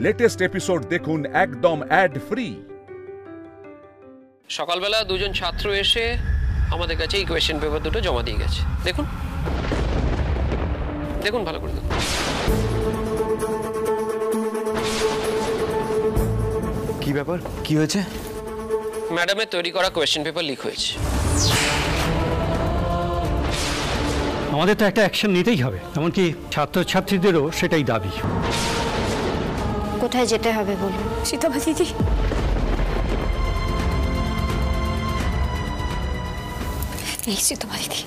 Latest episode দেখুন একদম add free. সকালবেলা দুজন ছাত্র এসে আমাদের কাছে এই কোয়েশ্চেন পেপার দুটো জমা দিয়ে গেছে। দেখুন দেখুন ভালো করে দেখুন। কি ব্যাপার, কি হয়েছে? ম্যাডামের তৈরি করা কোয়েশ্চেন পেপার লিক হয়েছে। আমাদের তো একটা অ্যাকশন নিতেই হবে, এমনকি ছাত্রছাত্রীদেরও সেটাই দাবি। কোথায় যেতে হবে বলুন সীতামা দিদি? এই সীতামা দিদি,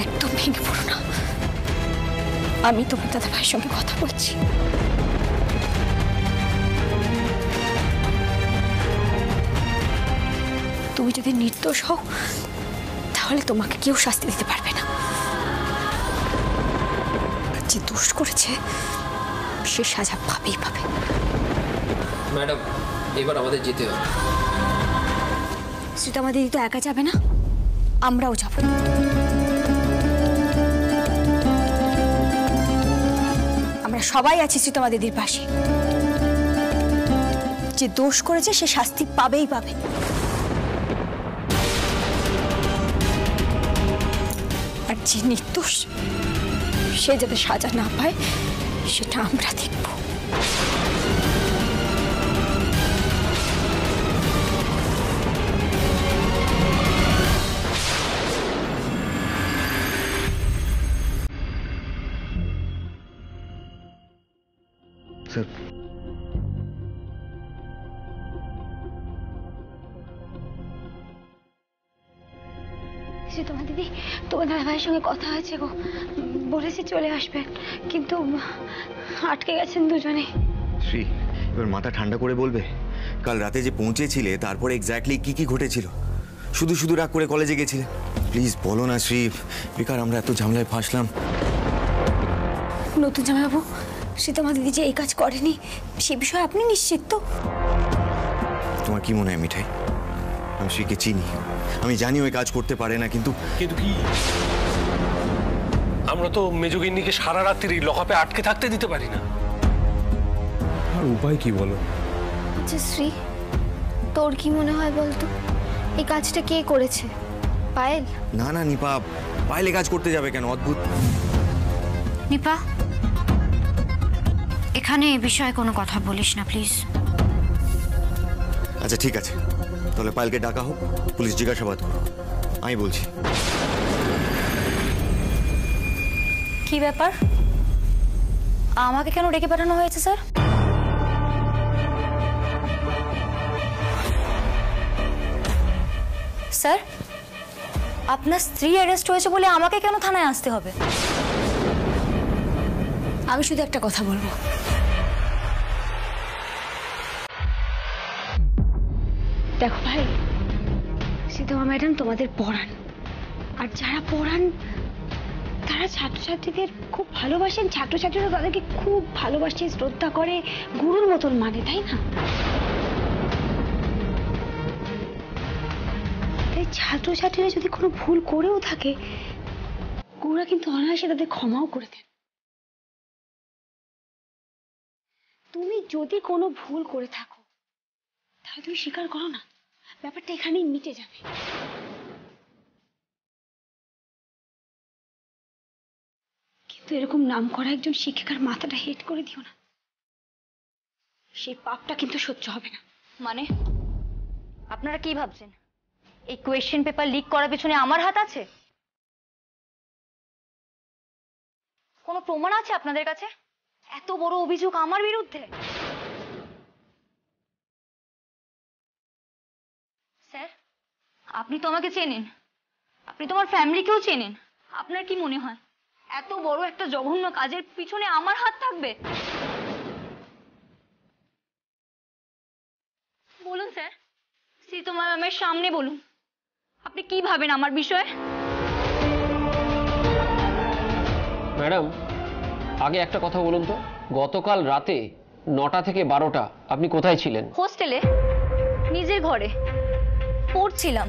একদম ভেঙে পড়ো না। আমি তোমার দাদা ভাইয়ের সঙ্গে কথা বলছি। তুমি যদি নির্দোষ হও তাহলে তোমাকে কেউ শাস্তি দিতে পারবে না। যে দোষ করেছে সে সাজা পাবেই পাবে। ম্যাডাম এবার আমাদের যেতে হবে। সীতামা দিদি তো একা যাবে না, আমরাও যাব। আমরা সবাই আছি সীতামা দিদির পাশে। যে দোষ করেছে সে শাস্তি পাবেই পাবে। আর যে নির্দোষ সে যাতে সাজা না পায় সেটা আমরা দেখব। স্যার, সীতামা দিদি, তোমার দাদা ভাইয়ের সঙ্গে কথা হয়েছে গো, বলেছে চলে আসবেন, কিন্তু আটকে গেছেন দুজনে। শ্রী, এবার মাথা ঠান্ডা করে বলবে কাল রাতে যে পৌঁছেছিলে তারপরে এক্স্যাক্টলি কি কি ঘটেছিল? শুধু শুধু রাগ করে কলেজে গেছিলে? প্লিজ বলো না শ্রী, বেকার আমরা এত ঝামেলায় ফাঁসলাম। নতুন জামাইবাবু, সীতামা দিদি যে এই কাজ করেনি সে বিষয়ে আপনি নিশ্চিত তো? তোমার কি মনে হয় মিঠাই? আমি শ্রীকে চিনি, আমি জানি ওই কাজ করতে পারে না, কিন্তু কি আমরা তো মেজগিন্নিকে সারা রাত্রি লকআপে আটকে থাকতে দিতে পারি না। আর উপায় কি বলো? আচ্ছা শ্রী, তোর কি মনে হয় বলতো, এই কাজটা কে করেছে? পায়েল? না না নিপা, পাইলে কাজ করতে যাবে কেন? অদ্ভুত। নিপা, এখানে এ বিষয়ে কোনো কথা বলিস না প্লিজ। আচ্ছা ঠিক আছে, তাহলে পায়েলকে ডাকা হোক, পুলিশ জিজ্ঞাসাবাদ করো, আমি বলছি। কি ব্যাপার, আমাকে কেন ডেকে পাঠানো হয়েছে স্যার? স্যার, আপনার স্ত্রী অ্যারেস্ট হয়েছে বলে আমাকে কেন থানায় আসতে হবে? আমি শুধু একটা কথা বলবো, দেখো ভাই, সীতামা ম্যাডাম তোমাদের পড়ান, আর যারা পড়ান তারা ছাত্রছাত্রীদের খুব ভালোবাসেন, ছাত্রছাত্রীরা তাদেরকে খুব ভালোবাসে, শ্রদ্ধা করে, গুরুর মতন মানে, তাই না? তাই ছাত্রছাত্রীরা যদি কোনো ভুল করেও থাকে গুরুরা কিন্তু অনায়াসে তাদের ক্ষমাও করে দেন। তুমি যদি কোনো ভুল করে থাকো তাহলে তুমি স্বীকার করো না, ব্যাপারটা এখানেই মিটে যাবে। কিন্তু এরকম নাম করা একজন শিক্ষিকার মাথাটা হেট করে দিও না, সেই পাপটা কিন্তু সহ্য হবে না। মানে আপনারা কি ভাবছেন এই কোয়েশ্চেন পেপার লিক করার পেছনে আমার হাত আছে? কোনো প্রমাণ আছে আপনাদের কাছে এত বড় অভিযোগ আমার বিরুদ্ধে? স্যার, আপনি তো আমাকে চেনেন, আপনি তো আমার ফ্যামিলিকেও চেনেন। আপনার কি মনে হয় এত বড় একটা জঘন্য কাজের পিছনে আমার হাত থাকবে? বলুন স্যার, সীতামা ম্যামের সামনে বলুন, আপনি কি ভাবেন আমার বিষয়ে? ম্যাডাম আগে একটা কথা বলুন তো, গতকাল রাতে 9টা থেকে 12টা আপনি কোথায় ছিলেন? হোস্টেলে, নিজের ঘরে পড়ছিলাম।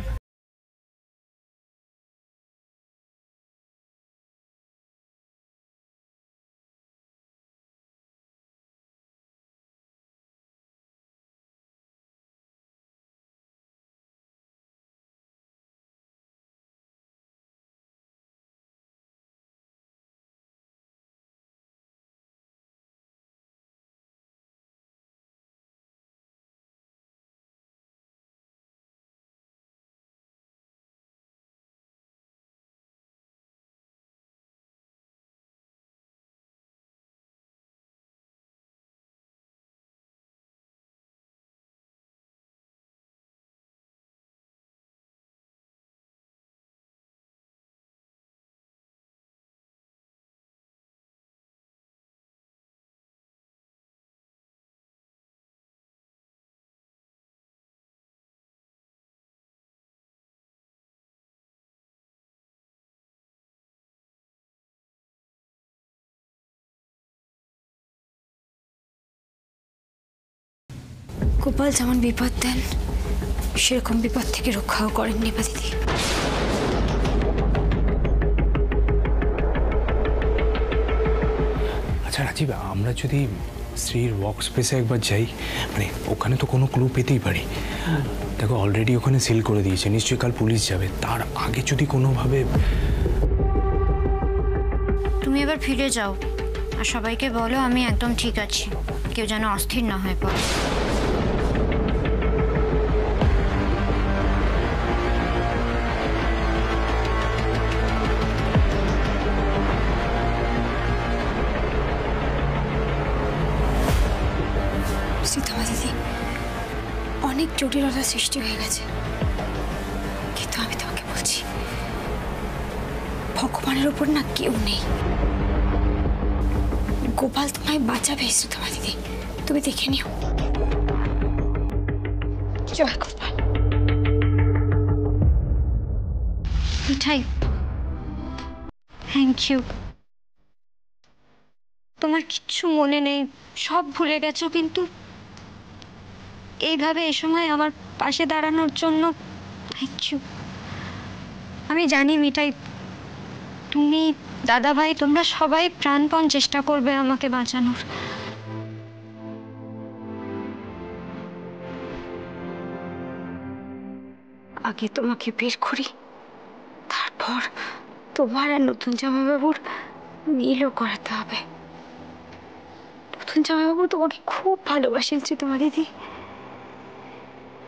গোপাল যেমন বিপদ দেন সেরকম বিপদ থেকে রক্ষাও করেন নিপা দিদি। আচ্ছা রাজীব, আমরা যদি শ্রীর ওয়ার্ক স্পেসে একবার যাই, মানে ওখানে তো কোনো ক্লু পেতেই পারি। দেখো অলরেডি ওখানে সিল করে দিয়েছে, নিশ্চয়ই কাল পুলিশ যাবে। তার আগে যদি কোনোভাবে। তুমি এবার ফিরে যাও আর সবাইকে বলো আমি একদম ঠিক আছি, কেউ যেন অস্থির না হয়ে পড়ে। সীতামা দিদি, অনেক জটিলতার সৃষ্টি হয়ে গেছে, কিন্তু আমি তোমাকে বলছি ভগবানের উপর না কেউ নেই। গোপাল তোমায় বাঁচাবে সীতামা দিদি, তুমি দেখে নিও। জয় গোপাল। মিঠাই, থ্যাংক ইউ। তোমার কিচ্ছু মনে নেই, সব ভুলে গেছো, কিন্তু এইভাবে এই সময় আমার পাশে দাঁড়ানোর জন্য থ্যাংক ইউ। আমি জানি মিঠাই, তুমি দাদা ভাই তোমরা সবাই প্রাণপণ চেষ্টা করবে আমাকে বাঁচানোর। আগে তোমাকে বের করি, তারপর তোমার আর নতুন জামাইবাবুর মিলও করাতে হবে। নতুন জামাইবাবু তোমাকে খুব ভালোবাসেন সীতামা দিদি,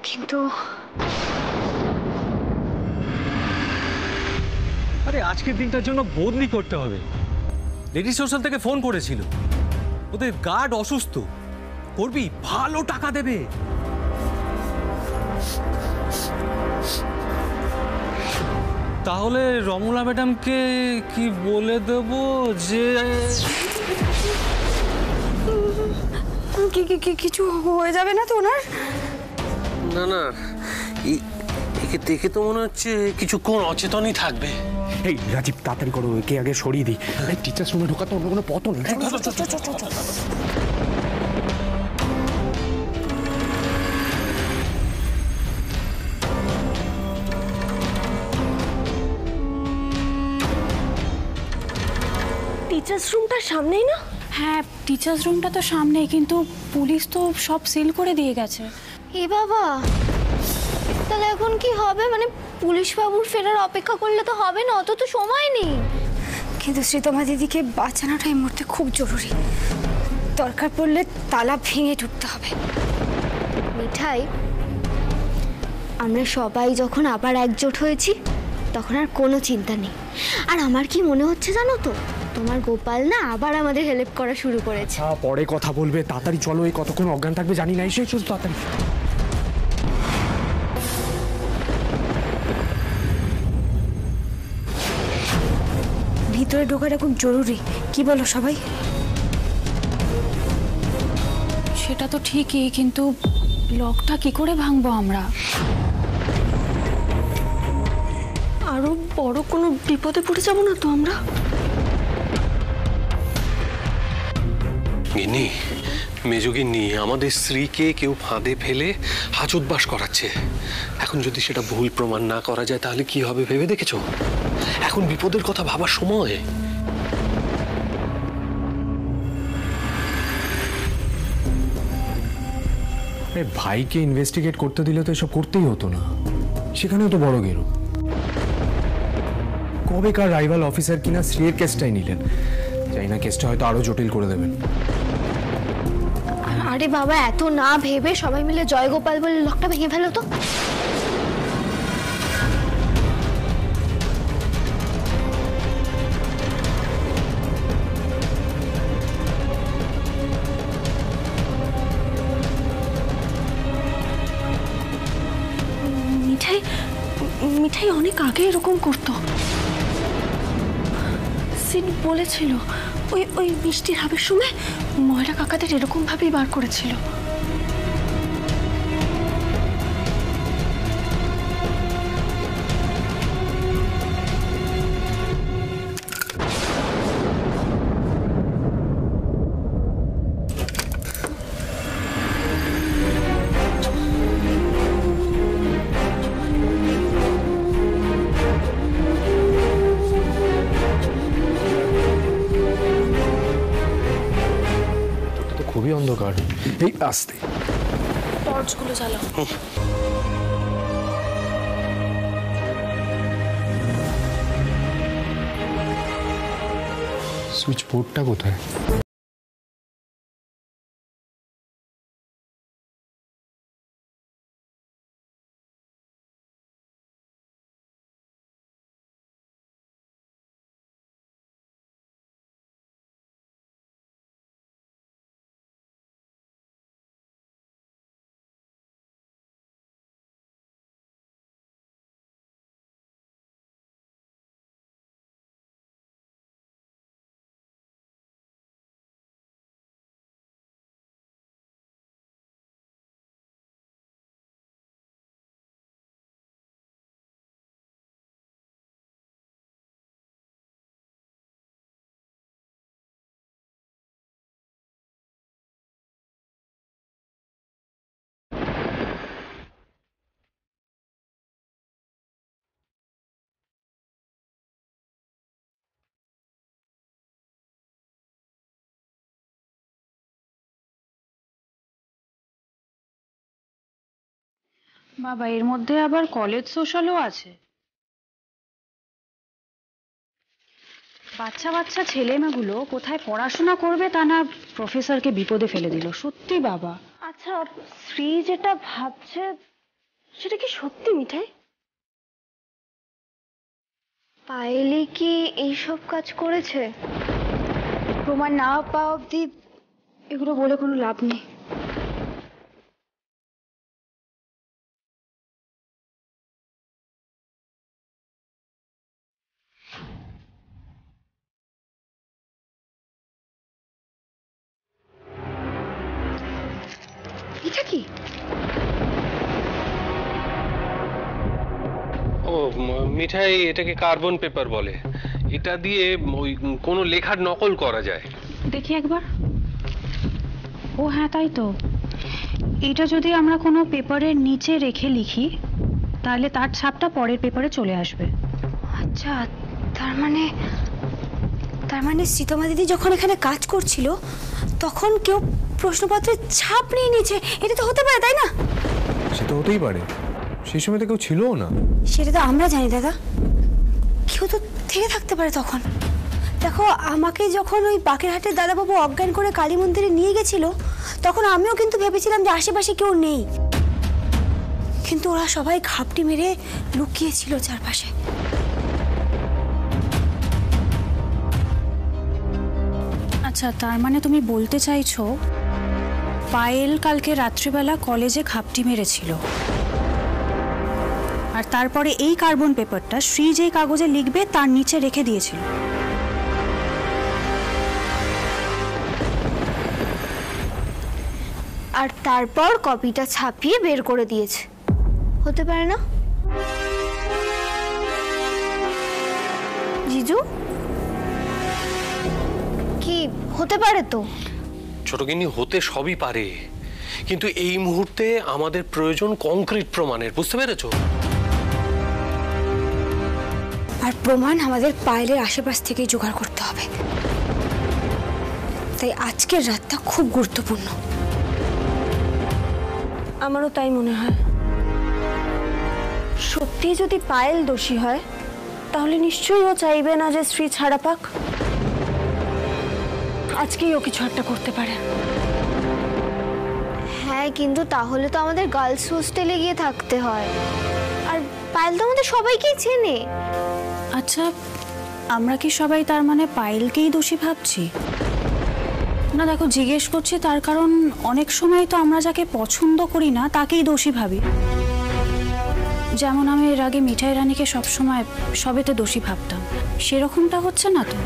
কিন্তু আরে আজকের দিনটার জন্য বদলি করতে হবে। লেডিস হোস্টেল থেকে ফোন করেছিল, ওদের গার্ড অসুস্থ, করবি ভালো টাকা দেবে। তাহলে রমলা ম্যাডামকে কি বলে দেব যে কিছু হয়ে যাবে না তো ওনার? না না, একে দেখে তো মনে হচ্ছে কিছুক্ষণ অচেতনই থাকবে। এই রাজীব, তাড়াতাড়ি করো, একে আগে সরিয়ে দিই। টিচার্স রুমে ঢোকাতে অন্য কোনো পথ নেই। টিচার্স রুমটার সামনেই না? হ্যাঁ, টিচার্স রুমটা তো সামনেই, কিন্তু পুলিশ তো সব সিল করে দিয়ে গেছে। এ বাবা, তাহলে এখন কি হবে? মানে পুলিশ বাবুর ফেরার অপেক্ষা করলে তো হবে না, অত তো সময় নেই। কিন্তু সীতামা দিদিকে বাঁচানোটা এই মুহূর্তে খুব জরুরি। দরকার পড়লে তালা ভেঙে ঢুকতে হবে। মিঠাই, আমরা সবাই যখন আবার একজোট হয়েছি তখন আর কোনো চিন্তা নেই। আর আমার কি মনে হচ্ছে জানো তো, তোমার গোপাল না আবার আমাদের হেল্প করা শুরু করেছে। পরে কথা বলবে, তাড়াতাড়ি চলো। এই কতক্ষণ অজ্ঞান থাকবে জানি না, এসে চলো তাড়াতাড়ি। ভিতরে ঢোকাটা খুব জরুরি, কি বলো সবাই? সেটা তো ঠিকই, কিন্তু লকটা কি করে ভাঙবো আমরা? আরো বড় কোনো বিপদে পড়ে যাবো না তো আমরা? গিন্নি, মেজগিন্নি, আমাদের স্ত্রীকে কেউ ফাঁদে ফেলে হাজতবাস করাচ্ছে। এখন যদি সেটা ভুল প্রমাণ না করা যায় তাহলে কি হবে ভেবে দেখেছো? এখন বিপদের কথা ভাবার সময়। ভাইকে ইনভেস্টিগেট করতে দিলে তো এসব করতেই হতো না, সেখানেও তো বড় গেরো। কবেকার রাইভাল অফিসার কিনা শ্রীর কেসটাই নিলেন, জানি না কেসটা হয়তো আরো জটিল করে দেবেন। আরে বাবা, এত না ভেবে সবাই মিলে জয় গোপাল বলে লকটা ভেঙে ফেলো তো। মিঠাই মিঠাই অনেক আগে এরকম করতো, সিন বলেছিল। ওই ওই মিষ্টির হাবের সময় ময়রা কাকাদের এরকম ভাবেই বার করেছিল। খুবই অন্ধকার। এই আস্তে টর্চগুলো জ্বালাও। সুইচ বোর্ডটা কোথায়? বাবা, এর মধ্যে আবার কলেজ সোশ্যালও আছে। বাচ্চা বাচ্চা ছেলেমেয়েগুলো কোথায় পড়াশোনা করবে তা না প্রফেসরকে বিপদে ফেলে দিল। সত্যি বাবা। আচ্ছা, শ্রী যেটা ভাবছে সেটা কি সত্যি মিঠাই? পায়েলি কি এইসব কাজ করেছে? প্রমাণ না পাওয়া অব্দি এগুলো বলে কোনো লাভ নেই। এটা কি? ও মিঠাই, এটাকে কার্বন পেপার বলে। এটা দিয়ে ওই কোনো লেখার নকল করা যায়। দেখি একবার। ও হ্যাঁ, তাই তো। এটা যদি আমরা কোনো পেপারের নিচে রেখে লিখি তাহলে তার ছাপটা পরের পেপারে চলে আসবে। আচ্ছা, তার মানে সীতমা দিদি যখন এখানে কাজ করছিল তখন কেউ প্রশ্নপত্রের ছাপ নিয়ে নিয়েছে। এটা তো হতে পারে, তাই না? সে তো হতেই পারে, সেই সময় তো কেউ ছিলও না। সেটা তো আমরা জানি দাদা, কেউ তো থেকে থাকতে পারে তখন। দেখো, আমাকে যখন ওই বাকেরহাটের দাদাবাবু অজ্ঞান করে কালী মন্দিরে নিয়ে গেছিল তখন আমিও কিন্তু ভেবেছিলাম যে আশেপাশে কেউ নেই, কিন্তু ওরা সবাই ঘাপটি মেরে লুকিয়েছিল চারপাশে। আচ্ছা, তার মানে তুমি বলতে চাইছো পায়েল কালকে রাত্রিবেলা কলেজে ঘাপটি মেরেছিল, আর তারপরে এই কার্বন পেপারটা শ্রী যে কাগজে লিখবে তার নিচে রেখে দিয়েছিল। আর তারপর কপিটা ছাপিয়ে বের করে দিয়েছে। হতে পারে না জিজু? কি হতে পারে তো? ছোটগিন্নি, হতে সবই পারে, কিন্তু এই মুহূর্তে আমাদের প্রয়োজন কংক্রিট প্রমাণের। বুঝতে পেরেছো? আর প্রমাণ আমাদের পায়েলের আশেপাশ থেকে জোগাড় করতে হবে। তাই আজকের রাতটা খুব গুরুত্বপূর্ণ। আমারও তাই মনে হয়। সত্যি যদি পায়েল দোষী হয় তাহলে নিশ্চয়ই ও চাইবে না যে শ্রী ছাড়া পাক। আজকেই ও কিছু একটা করতে পারে। হ্যাঁ, কিন্তু তাহলে তো আমাদের গার্লস হোস্টেলে গিয়ে থাকতে হয়, আর পায়েল তো আমাদের সবাইকেই চেনে। আচ্ছা, আমরা কি সবাই তার মানে পায়েলকেই দোষী ভাবছি? না দেখো, জিজ্ঞেস করছি তার কারণ অনেক সময় তো আমরা যাকে পছন্দ করি না তাকেই দোষী ভাবি। যেমন আমি এর আগে মিঠাই রানীকে সবসময় সবেতে দোষী ভাবতাম, সেরকমটা হচ্ছে না তো?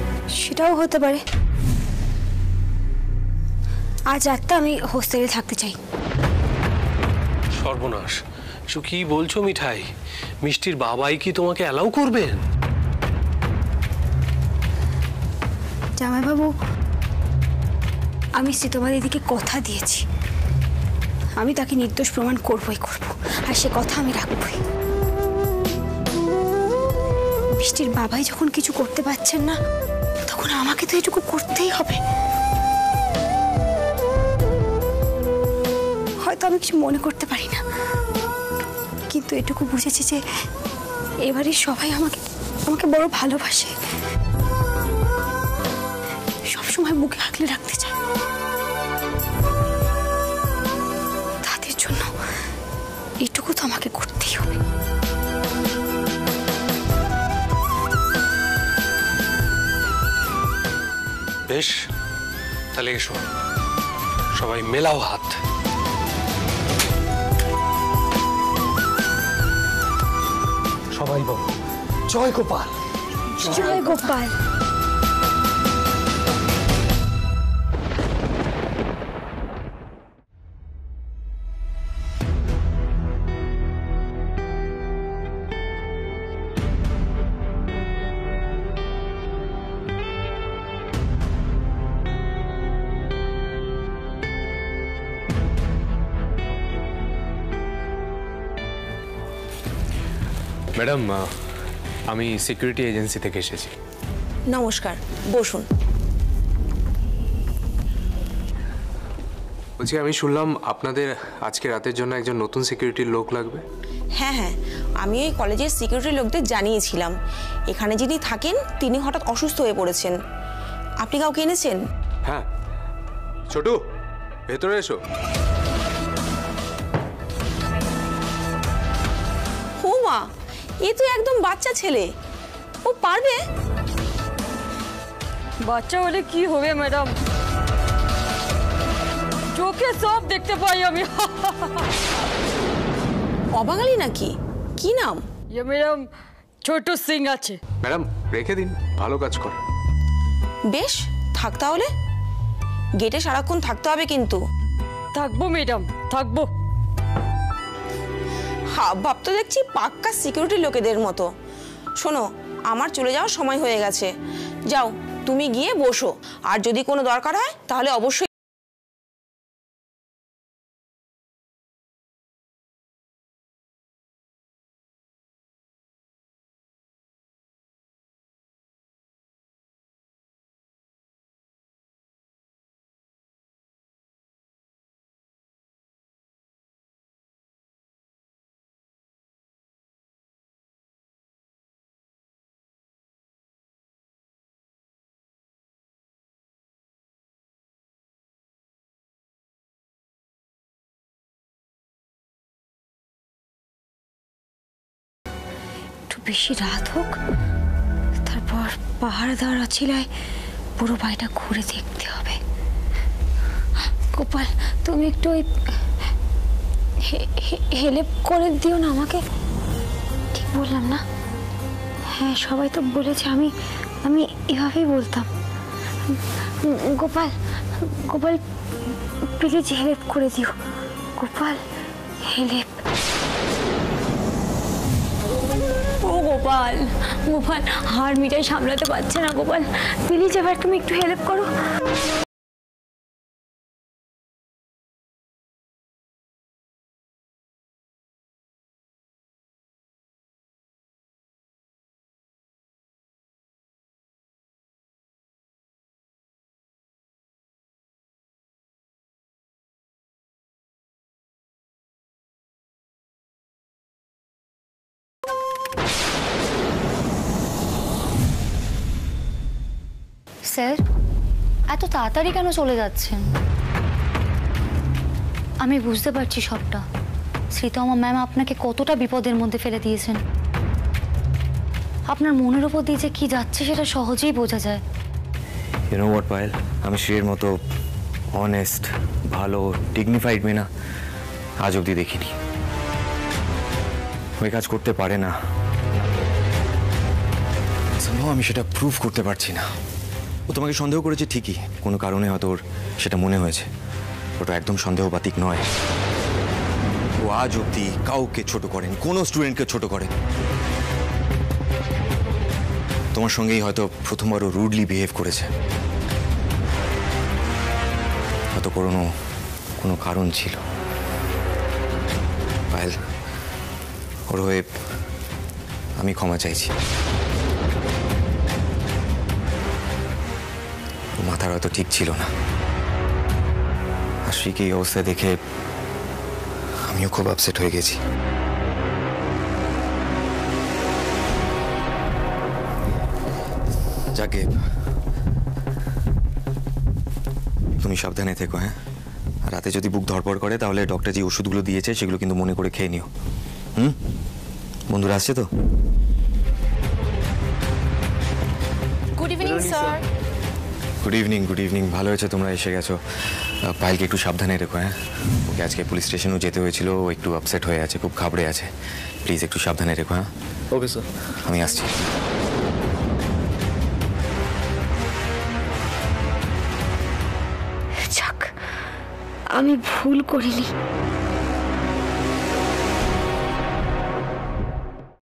সেটাও হতে পারে। আজ রাতটা আমি হোস্টেলে থাকতে চাই। সর্বনাশ, কি বলছো মিঠাই? মিষ্টির বাবাই কি তোমাকে অ্যালাউ করবেন? জামাইবাবু, আমি সীতমা দিদিকে কথা দিয়েছি আমি তাকে নির্দোষ প্রমাণ করবই করব, আর সে কথা আমি রাখবই। মিষ্টির বাবাই যখন কিছু করতে পারছেন না তখন আমাকে তো এটুকু করতেই হবে। আমি কিছু মনে করতে পারি না, কিন্তু এটুকু বুঝেছি যে এবারে সবাই আমাকে আমাকে বড় ভালোবাসে, সবসময় বুকে আগলে রাখতে চায়। তাদের জন্য এটুকু তো আমাকে করতেই হবে। বেশ, তাহলে এসো, সবাই মেলাও হাত। সবাই বলো জয় গোপাল। জয় গোপাল। ম্যাডাম, আমি সিকিউরিটি এজেন্সি থেকে এসেছি। নমস্কার, বসুন। বলছি, আমি শুনলাম আপনাদের আজকে রাতের জন্য একজন নতুন সিকিউরিটির লোক লাগবে। হ্যাঁ হ্যাঁ, আমি এই কলেজের সিকিউরিটি লোকদের জানিয়েছিলাম। এখানে যিনি থাকেন তিনি হঠাৎ অসুস্থ হয়ে পড়েছেন। আপনি কাউকে এনেছেন? হ্যাঁ, ছোটু ভেতরে এসো। ও মা, এ তো একদম বাচ্চা ছেলে, ও পারবে? বাচ্চা হলে কি হবে ম্যাডাম, চোখে সব দেখতে পাই আমি। অবাঙালি নাকি? কি নাম? ইয়ে ম্যাডাম, ছোট সিং আছে। ম্যাডাম রেখে দিন, ভালো কাজ করে। বেশ, থাক তাহলে। গেটে সারাক্ষণ থাকতে হবে কিন্তু। থাকবো ম্যাডাম, থাকবো। ভাব তো দেখছি পাক্কা সিকিউরিটি লোকেদের মতো। শোনো, আমার চলে যাওয়ার সময় হয়ে গেছে, যাও তুমি গিয়ে বসো, আর যদি কোনো দরকার হয় তাহলে অবশ্যই। বেশি রাত হোক, তারপর পাহাড়দার আছিলায় পুরো বাড়িটা ঘুরে দেখতে হবে। গোপাল, তুমি একটু ওই হেল্প করে দিও না আমাকে। ঠিক বললাম না? হ্যাঁ, সবাই তো বলেছে, আমি আমি এভাবেই বলতাম। গোপাল, গোপাল প্লিজ হেল্প করে দিও। গোপাল, হেল্প। ও গোপাল, গোপাল হার মিটাই সামলাতে পারছে না। গোপাল প্লিজ এবার তুমি একটু হেল্প করো। স্যার, এত তাড়াতাড়ি কেন চলে যাচ্ছেন? আমি বুঝতে পারছি সবটা। শ্রীতমা ম্যাম আপনাকে কতটা বিপদের মধ্যে ফেলে দিয়েছেন। আপনার মনের ওপর দিয়ে যে কি যাচ্ছে সেটা সহজেই বোঝা যায়। ইউ নো হোয়াট পায়েল, আমি শ্রীর মতো অনেস্ট, ভালো, ডিগনিফাইড মেয়ে না আজ অব্দি দেখিনি। ওই কাজ করতে পারে না, আমি সেটা প্রুভ করতে পারছি না। ও তোমাকে সন্দেহ করেছে ঠিকই, কোনো কারণে হয়তো ওর সেটা মনে হয়েছে। ওটা একদম সন্দেহবাতিক নয়। ও আজ অব্দি কাউকে ছোট করেন, কোনো স্টুডেন্টকে ছোট করেন। তোমার সঙ্গেই হয়তো প্রথমবার ও রুডলি বিহেভ করেছে, হয়তো কোনো কারণ ছিল। পায়েল, ওর হয়ে আমি ক্ষমা চাইছি। মাথার হয়তো ঠিক ছিল না, আর শ্রীকে এই অবস্থায় দেখে আমিও খুব আপসেট হয়ে গেছি। যাকে তুমি সাবধানে থেকো, হ্যাঁ? রাতে যদি বুক ধড়পড় করে তাহলে ডক্টর যে ওষুধগুলো দিয়েছে সেগুলো কিন্তু মনে করে খেয়ে নিও। বন্ধুরা আসছে তো? Good evening sir. Good evening, good evening. ভালো হয়েছে তোমরা এসে গেছো। পায়েলকে একটু সাবধানে রেখো, হ্যাঁ? ওকে আজকে পুলিশ স্টেশনেও যেতে হয়েছিল, ও একটু আপসেট হয়ে আছে, খুব ঘাবড়ে আছে। প্লিজ একটু সাবধানে রেখো, হ্যাঁ? Okay sir. আমি আসছি। যাক, আমি ভুল করিনি।